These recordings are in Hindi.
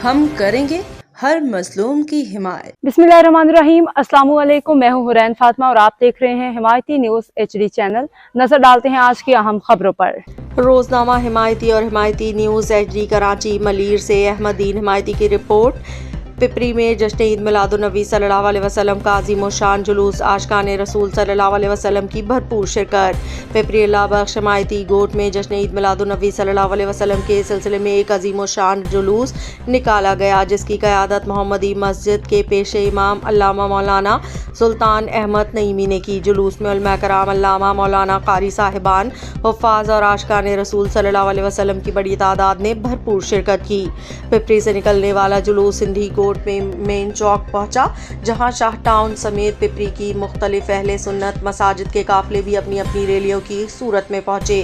हम करेंगे हर मजलूम की हिमायत। बिस्मिल्लाहिर्रहमानिर्रहीम। अस्सलाम वालेकुम। मैं हूँ हुरैन फातिमा और आप देख रहे हैं हिमायती न्यूज HD चैनल। नजर डालते हैं आज की अहम खबरों पर। रोजनामा हिमायती और हिमायती न्यूज HD कराची मलीर से अहमदीन हिमायती की रिपोर्ट। पिपरी में जश्न ईद मिलादुन्नबी सल्लल्लाहु अलैहि वसल्लम का अज़ीम व शान जुलूस, आशिकाने रसूल सल्लल्लाहु अलैहि वसल्लम की भरपूर शिरकत। पिपरी अल्लाह बख्श हिमायती गोट में जश्न ईद मिलादुन्नबी सल्लल्लाहु अलैहि वसल्लम के सिलसिले में एक अज़ीम व शान जुलूस निकाला गया, जिसकी क़यादत मोहम्मदी मस्जिद के पेशे इमाम अल्लामा मौलाना सुल्तान अहमद नईमी ने की। जुलूस में उलमा कराम, अल्लामा, मौलाना, कारी साहिबान, हुफ़्फ़ाज़ और आशिकाने रसूल सल्लल्लाहु अलैहि वसल्लम की बड़ी तादाद ने भरपूर शिरकत की। पिपरी से निकलने वाला जुलूस सिंधी कोट में मेन चौक पहुंचा, जहां शाह टाउन समेत पिपरी की मुख्तलिफ अहले सुन्नत मसाजिद के काफिले भी अपनी अपनी रैलियों की सूरत में पहुंचे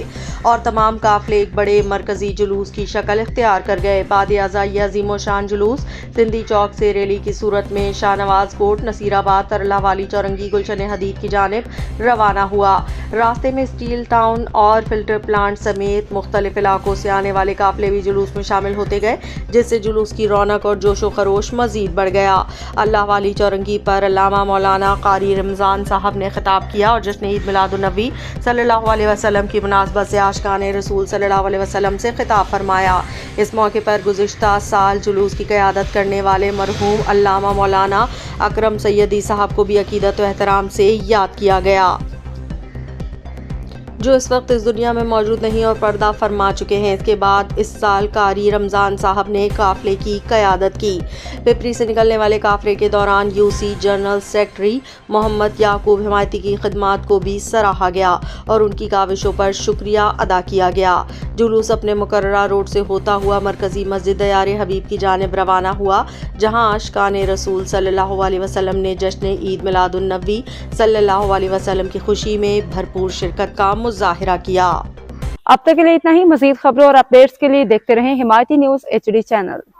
और तमाम काफिले एक बड़े मरकजी जुलूस की शक्ल इख्तियार कर गए। बाद अज़ा ये अज़ीम शान जुलूस सिंधी चौक से रैली की सूरत में शाहनवाज कोट, नसीराबाद, तरला वाली, चौरंगी, गुलशन हदीद की जानिब रवाना हुआ। रास्ते में स्टील टाउन और फिल्टर प्लांट समेत मुख्तलिफ इलाकों से आने वाले काफिले भी जुलूस में शामिल होते गए, जिससे जुलूस की रौनक और जोशो खरोश मजीद बढ़ गया। अल्लाह वाली चौरंगी पर अल्लामा मौलाना कारी रमज़ान साहब ने खिताब किया और जश्न ईद मिलादुन्नबी सल्लल्लाहु अलैहि वसल्लम की मुनासबत से आशिकाने रसूल सल्लल्लाहु अलैहि वसल्लम से खिताब फरमाया। इस मौके पर गुज़िश्ता साल जुलूस की क़यादत करने वाले मरहूम अल्लामा मौलाना अकरम सैयदी साहब को भी अकीदत व एहतराम से याद किया गया, जो इस वक्त इस दुनिया में मौजूद नहीं और पर्दा फरमा चुके हैं। इसके बाद इस साल कारी रमज़ान साहब ने काफिले की क़यादत की। पिपरी से निकलने वाले काफिले के दौरान UC जनरल सेक्रेटरी मोहम्मद याकूब हिमायती की खिदमात को भी सराहा गया और उनकी काविशों पर शुक्रिया अदा किया गया। जुलूस अपने मुकर्ररा रोड से होता हुआ मरकजी मस्जिद दयारे हबीब की जानिब रवाना हुआ, जहाँ आशिकाने रसूल सल्लल्लाहु अलैहि वसल्लम ने जश्न ईद मिलादुन्नबी सल्लल्लाहु अलैहि वसल्लम की खुशी में भरपूर शिरकत का मुजाहिरा किया। अब तक के लिए इतना ही। मज़ीद खबरों और अपडेट्स के लिए देखते रहें हिमायती न्यूज HD चैनल।